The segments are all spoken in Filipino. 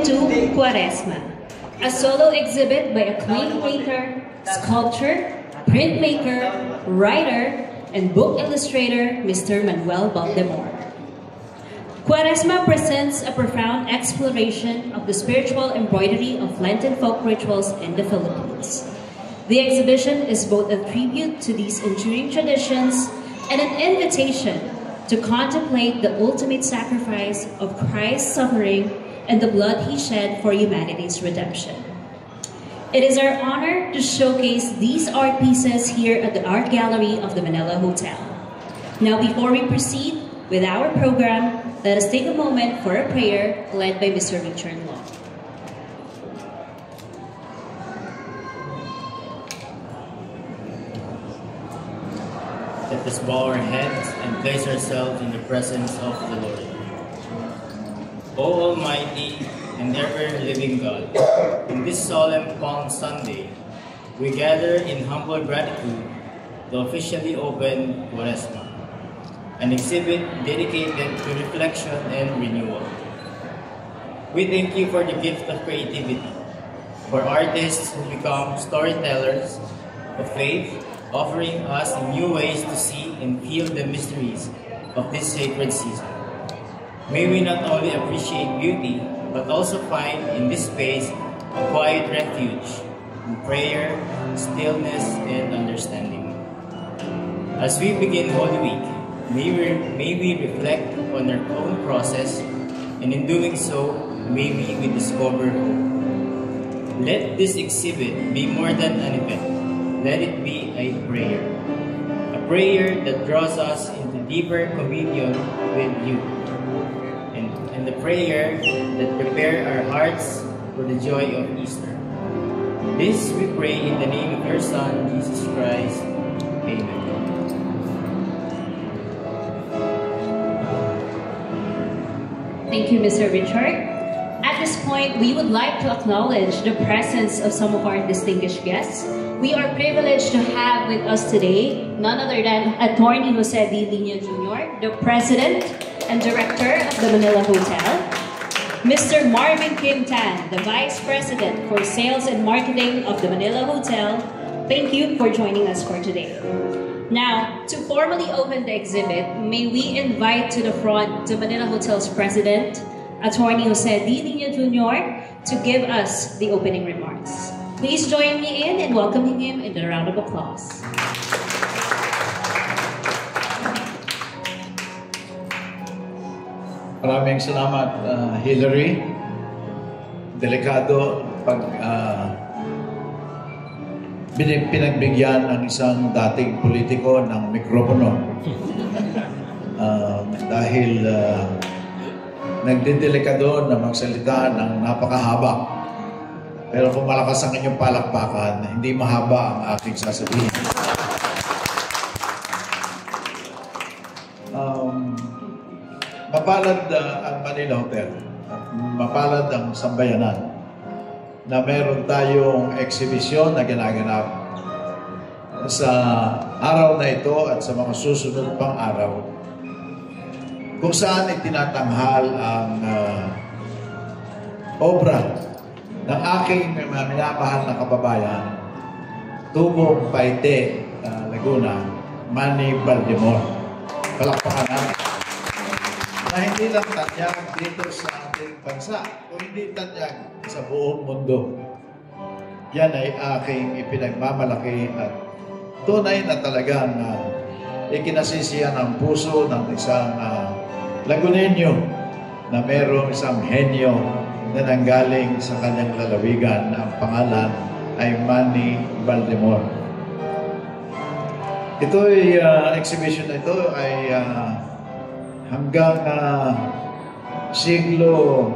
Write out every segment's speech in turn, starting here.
2022 Quaresma, a solo exhibit by acclaimed painter, sculptor, printmaker, writer, and book illustrator, Mr. Manuel Valdemor. Quaresma presents a profound exploration of the spiritual embroidery of Lenten folk rituals in the Philippines. The exhibition is both a tribute to these enduring traditions and an invitation to contemplate the ultimate sacrifice of Christ's suffering and the blood he shed for humanity's redemption. It is our honor to showcase these art pieces here at the Art Gallery of the Manila Hotel. Now, before we proceed with our program, let us take a moment for a prayer led by Mr. Richard Long. Let us bow our heads and place ourselves in the presence of the Lord. O Almighty and ever-living God, in this solemn Palm Sunday, we gather in humble gratitude to officially open Quaresma, an exhibit dedicated to reflection and renewal. We thank you for the gift of creativity, for artists who become storytellers of faith, offering us new ways to see and feel the mysteries of this sacred season. May we not only appreciate beauty, but also find in this space a quiet refuge in prayer, stillness, and understanding. As we begin Holy Week, may we reflect on our own process, and in doing so, may we discover hope. Let this exhibit be more than an event. Let it be a prayer that draws us into deeper communion with you, and the prayer that prepares our hearts for the joy of Easter. This we pray in the name of your Son, Jesus Christ. Amen. Thank you, Mr. Richard. At this point, we would like to acknowledge the presence of some of our distinguished guests. We are privileged to have with us today none other than Attorney Jose D. Lino Jr., the President and Director of the Manila Hotel, Mr. Marvin Kim Tan, the Vice President for Sales and Marketing of the Manila Hotel. Thank you for joining us for today. Now, to formally open the exhibit, may we invite to the front the Manila Hotel's President, Attorney Jose D. Lino Jr., to give us the opening remarks. Please join me in welcoming him in a round of applause. Maraming salamat, Hillary. Delikado pag pinagbigyan ng isang dating politiko ng mikropono. Dahil nagdidelikado na magsalita ng napakahaba. Pero kung malakas ang inyong palakpakan, hindi mahaba ang aking sasabihin. Mapalad ang Manila Hotel at mapalad ang Sambayanan na meron tayong eksibisyon na ginaganap sa araw na ito at sa mga susunod pang araw kung saan itinatanghal ang obra ng aking minamahal na kababayan, Tubong Paite, Laguna, Manny Valdemor. Palakpakan natin. Na hindi lang tanyag dito sa ating bansa, o hindi tanyag sa buong mundo. Yan ay aking ipinagmamalaki at tunay na talagang ikinasisiyan ang puso ng isang Lagunenyo na mayroong isang henyo na nanggaling sa kanyang lalawigan na ang pangalan ay Manny Valdemor. Ito ay exhibition na ito ay hanggang siglo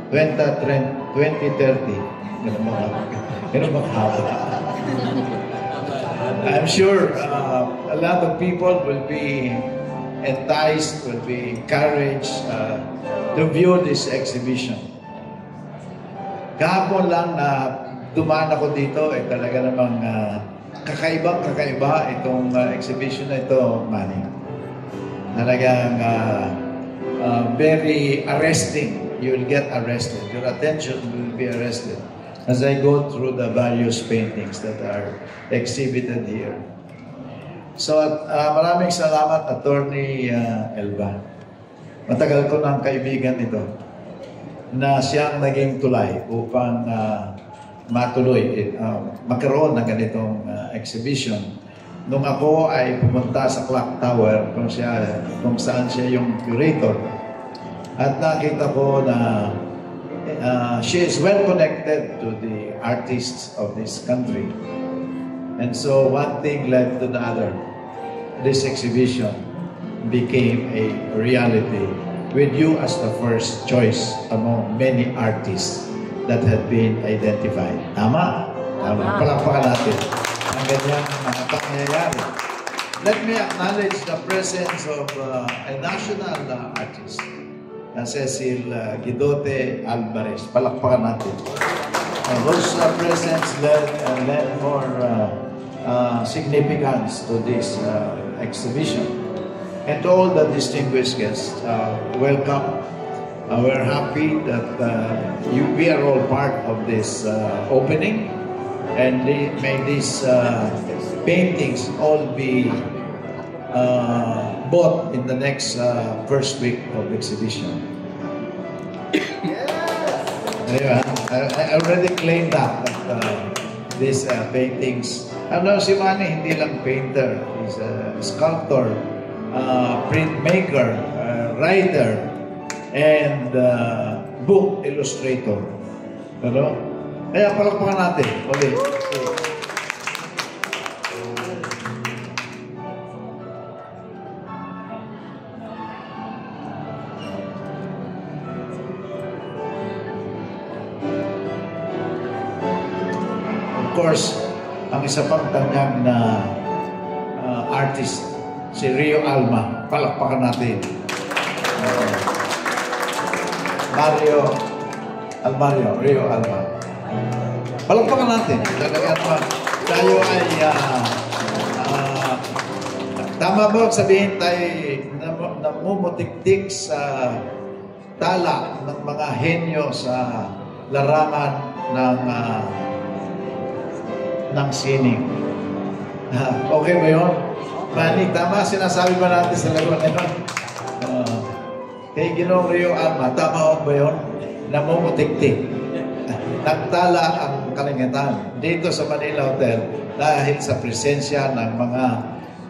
2030. Ganun makahaba. I'm sure a lot of people will be enticed, will be encouraged to view this exhibition. Kahapon lang na dumaan ako dito, talaga namang kakaiba itong exhibition na ito, Manny. Talagang very arresting you will get arrested. Your attention will be arrested as I go through the various paintings that are exhibited here. So, maraming salamat, Attorney Elba. Matagal ko ng kaibigan ito na siyang naging tulay upang matuloy, magkaroon ng ganitong exhibition. Nung ako ay pumunta sa Clock Tower kung saan siya yung curator, at nakita ko na she is well connected to the artists of this country. And so one thing led to the other. This exhibition became a reality with you as the first choice among many artists that had been identified. Tama? Tama. Palakpakan natin ang ganyang mga pangyayari. Let me acknowledge the presence of a national artist, Cecil Guidote Alvarez. Palakpakan natin. Whose presence led more significance to this exhibition. And to all the distinguished guests, welcome. We're happy that we are all part of this opening, and may these paintings all be bought in the next first week of exhibition. I already claimed that these paintings. Ano si Manny, hindi lang painter, he's a sculptor, printmaker, writer, and book illustrator. Pero, kaya palakpakan natin. Okay. Of course, ang isa pang tanyag na artist, si Rio Alma. Palakpakan natin. Rio Alma. Palakpakan natin. Talagang tayo ay tama ba sabihin tayo namumutiktik sa tala ng mga henyo sa larangan ng sining. Okay ba yun? Manny, tama sinasabi ba natin sa laruan na yun? Kay Ginoong Rio Alma, tama ba yun? Namumutiktik. Nagtala ang kalingatan dito sa Manila Hotel dahil sa presensya ng mga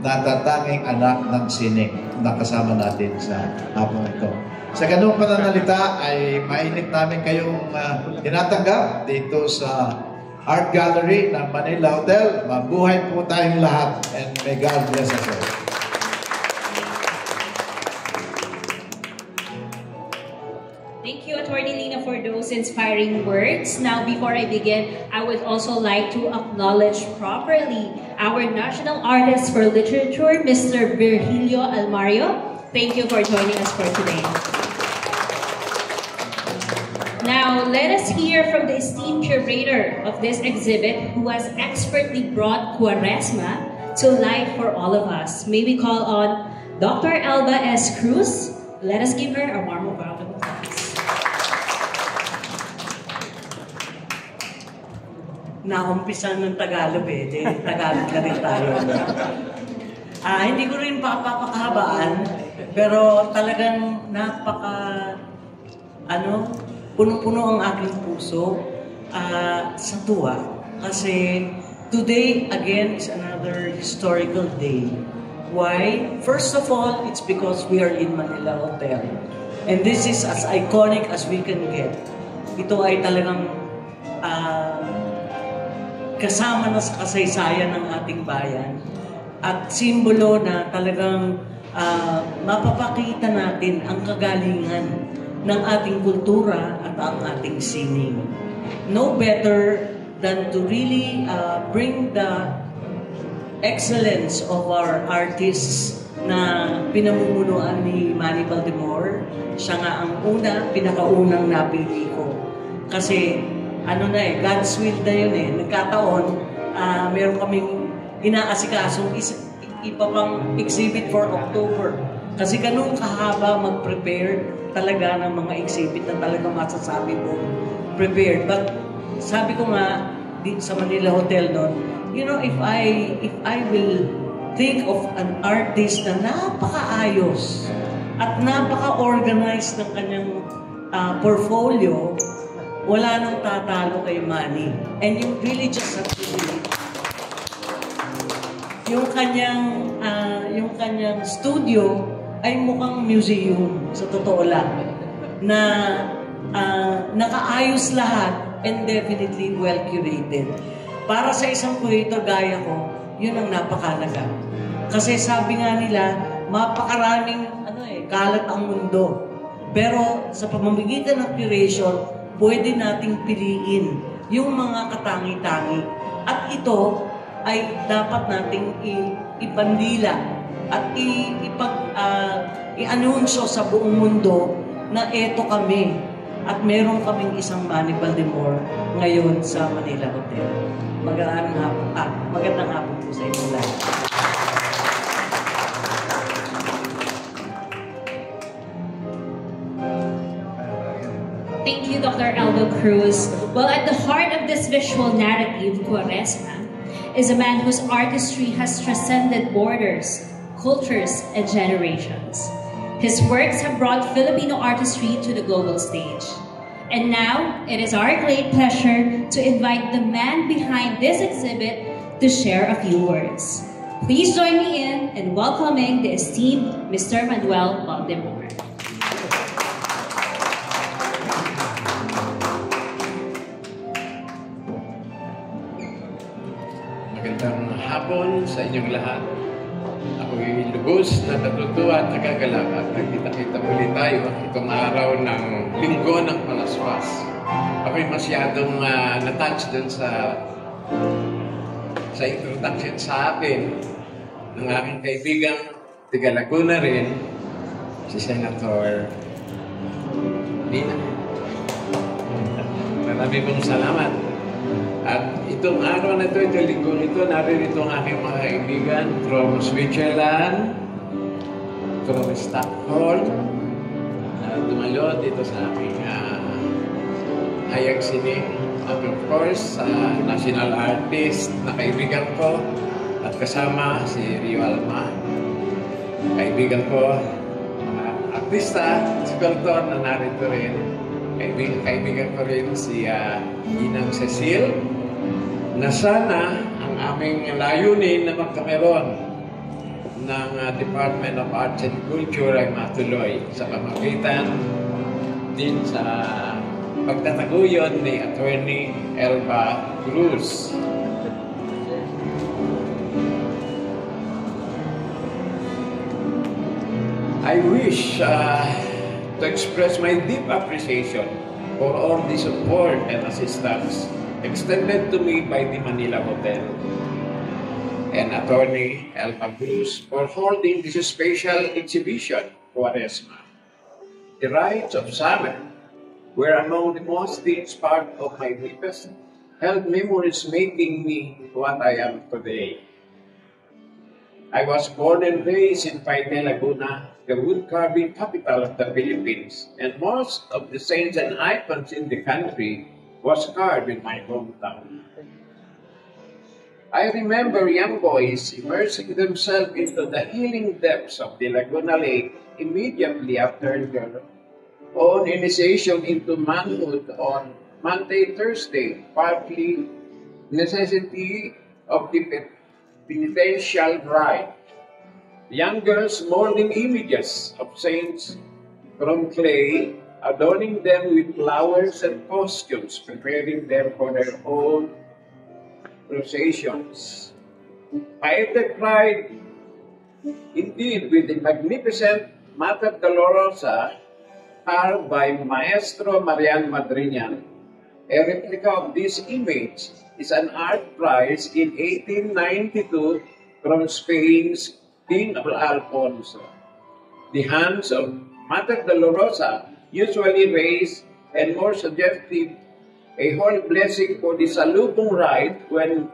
natatanging anak ng sining na kasama natin sa hapon ito. Sa ganung pananalita ay mainit namin kayong tinatanggap dito sa Art Gallery ng Manila Hotel. Mabuhay po tayong lahat, and may God bless us all. Thank you, Attorney Lina, for those inspiring words. Now, before I begin, I would also like to acknowledge properly our National Artist for Literature, Mr. Virgilio Almario. Thank you for joining us for today. Now, let us hear from the esteemed curator of this exhibit who has expertly brought Cuaresma to life for all of us. May we call on Dr. Elba S. Cruz. Let us give her a warm round of applause. Naumpisan ng Tagalog Tagalog na rin tayo. Hindi ko rin papakahabaan, pero talagang puno-puno ang aking puso sa tuwa. Kasi today, again, is another historical day. Why? First of all, it's because we are in Manila Hotel. And this is as iconic as we can get. Ito ay talagang kasama na sa kasaysayan ng ating bayan. At simbolo na talagang mapapakita natin ang kagalingan ng ating kultura at ang ating sining. No better than to really bring the excellence of our artists na pinamumunuan ni Manny Baldemor. Siya nga ang pinakaunang napili ko. Kasi God's will na yun Nagkataon, meron kaming inaasikasong ipa pang exhibit for October. Kasi ganun kahaba mag-prepare talaga ng mga exhibit na talaga masasabi mo prepared. But sabi ko nga sa Manila Hotel noon, you know, if I will think of an artist na napakaayos at napaka-organized ng kanyang portfolio, wala nang tatalo kay Manny. And you really just have to believe. Yung kanyang studio ay mukhang museum, sa totoo lang, na nakaayos lahat and definitely well curated. Para sa isang curator gaya ko, yun ang napakalaga. Kasi sabi nga nila, mapakaraming kalat ang mundo. Pero sa pamamagitan ng curation, pwede nating piliin yung mga katangi-tangi. At ito ay dapat nating ipandila at i-anunsyo sa buong mundo na eto kami at meron kaming isang Manny Baltimore ngayon sa Manila Hotel. Magandang hapon po sa inyo lahat. Thank you, Dr. Aldo Cruz. Well, at the heart of this visual narrative, Quaresma is a man whose artistry has transcended borders, cultures, and generations. His works have brought Filipino artistry to the global stage. And now, it is our great pleasure to invite the man behind this exhibit to share a few words. Please join me in welcoming the esteemed Mr. Manuel Baltimore. Magandang hapon sa inyong lahat. Ako'y lubos na natutuwa at nagagalak at nagkita-kita muli tayo itong araw ng Linggo ng Palaspas. Ako'y masyadong na-touch dun sa introduction sa akin ng aking kaibigang tiga Laguna rin, si Senator Lina. Marami pong salamat. At itong araw na ito, itong linggo nito, naririto ang aking mga kaibigan from Switzerland, from Stockholm, na dumalo dito sa aking hayag sining. At of course, national artist na kaibigan ko at kasama si Rio Alma. Kaibigan ko, mga artista, sculptor na narito rin. Kaibigan ko rin si Inang Cecil, na sana ang aming layunin na magkameron ng Department of Arts and Culture ay matuloy sa pamagitan din sa pagtataguyod ni Attorney Elba Cruz. I wish to express my deep appreciation for all the support and assistance extended to me by the Manila Hotel and Attorney Elba Cruz for holding this special exhibition, Quaresma. The rites of summer were among the most dense part of my deepest held memories, making me what I am today. I was born and raised in Paite, Laguna, the wood-carving capital of the Philippines, and most of the saints and icons in the country was carved in my hometown. I remember young boys immersing themselves into the healing depths of the Laguna Lake immediately after their own initiation into manhood on Monday, Thursday, partly necessity of the penitential rite. Young girls molding images of saints from clay, adorning them with flowers and costumes, preparing them for their own processions. Paite pride, indeed, with the magnificent Mater Dolorosa, carved by Maestro Marian Madriñan. A replica of this image is an art prize in 1892 from Spain's King Alfonso. The hands of Mater Dolorosa usually raised and more suggestive a holy blessing for the salubong rite when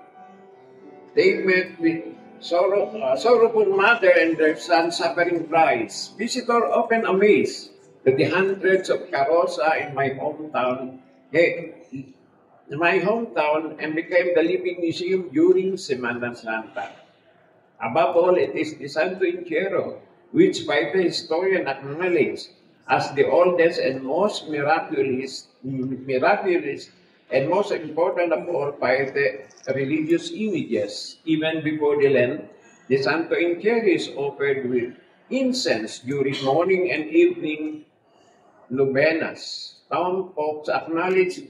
they met with sorrowful mother and their son suffering Christ. Visitor often amazed to the hundreds of karosa in my hometown, and became the living museum during Semana Santa. Above all, it is the Santo Entierro, which by the historian acknowledged as the oldest and most miraculous and most important of all by the religious images. Even before the Lent, the Santo Entierro is offered with incense during morning and evening novenas. Town folks acknowledge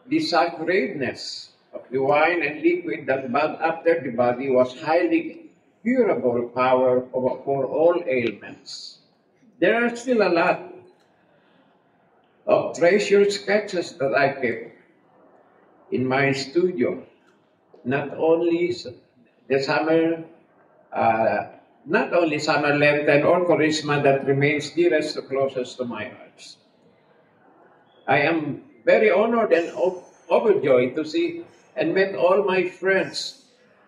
the sacredness of the wine and liquid that bath after the body was highly curable power for all ailments. There are still a lot of treasured sketches that I kept in my studio. Not only summer Lenten or Charisma that remains dearest and closest to my heart. I am very honored and overjoyed to see and met all my friends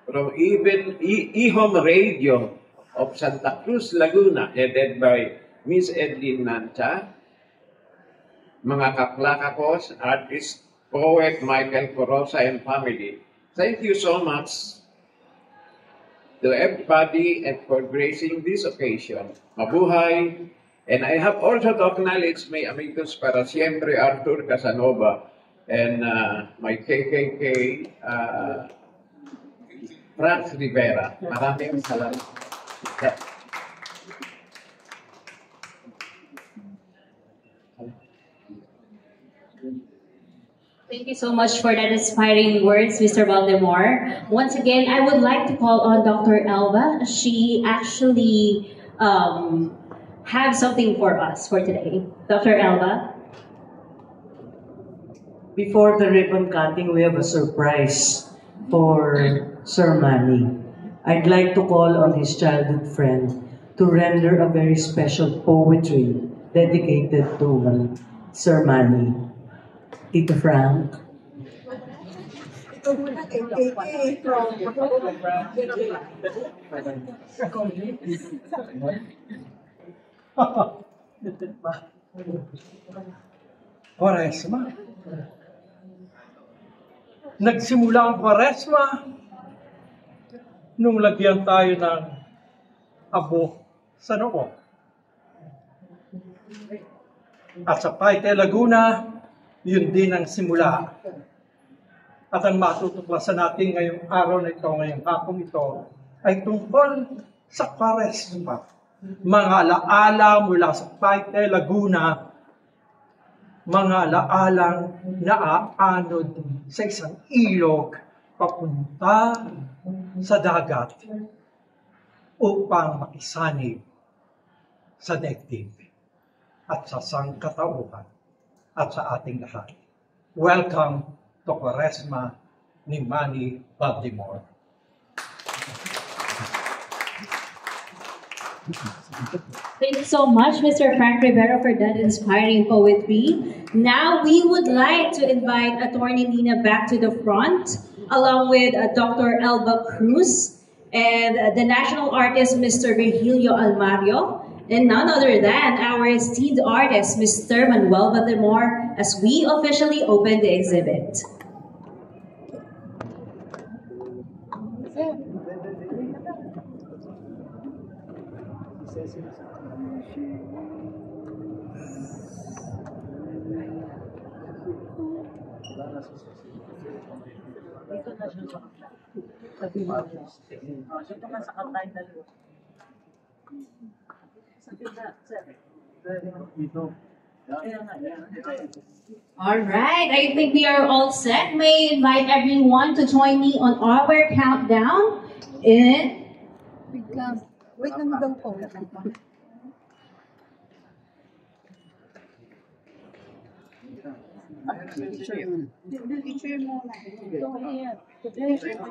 from even Ihom Radio of Santa Cruz, Laguna, headed by Miss Edlin Nancha, mga kaplaka ko, artist, poet Michael Corosa and family. Thank you so much to everybody and for gracing this occasion. Mabuhay. And I have also to acknowledge my amigos para siempre Arthur Casanova and my KKK Franz Rivera. Maraming salamat. Thank you so much for that inspiring words, Mr. Valdemar. Once again, I would like to call on Dr. Elba. She actually have something for us for today. Dr. Elba? Before the ribbon cutting, we have a surprise for Sir Manny. I'd like to call on his childhood friend to render a very special poetry dedicated to Sir Manny. Tito Frank. Kwaresma. Nagsimula ang Kwaresma nung lagyan tayo ng abo sa noo. At sa Paite, Laguna, yun din ang simula. At ang matutuklasan natin ngayong araw na ito, ngayong hapong ito, ay tungkol sa Kwaresma. Mga alaala mula sa Paite, Laguna, mga alaalang naaanod sa isang ilog papunta sa dagat upang makisanib sa daigdig at sa sangkatauhan at sa ating lahat. Welcome to Kwaresma ni Manny Baltimore. Thank you so much, Mr. Frank Rivera, for that inspiring poetry. Now, we would like to invite Attorney Lina back to the front, along with Dr. Elba Cruz and the national artist, Mr. Virgilio Almario, and none other than our esteemed artist, Mr. Manuel Valdemar, as we officially open the exhibit. All right, I think we are all set. May I invite everyone to join me on our countdown in... Wait lang daw po.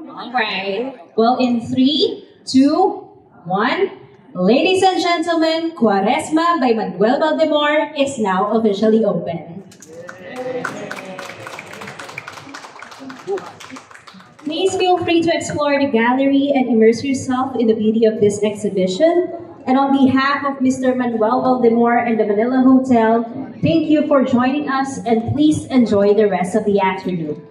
All right. Well, in 3, 2, 1. Ladies and gentlemen, Kwaresma by Manuel Valdemar is now officially open. Please feel free to explore the gallery and immerse yourself in the beauty of this exhibition. And on behalf of Mr. Manuel Valdemor and the Manila Hotel, thank you for joining us and please enjoy the rest of the afternoon.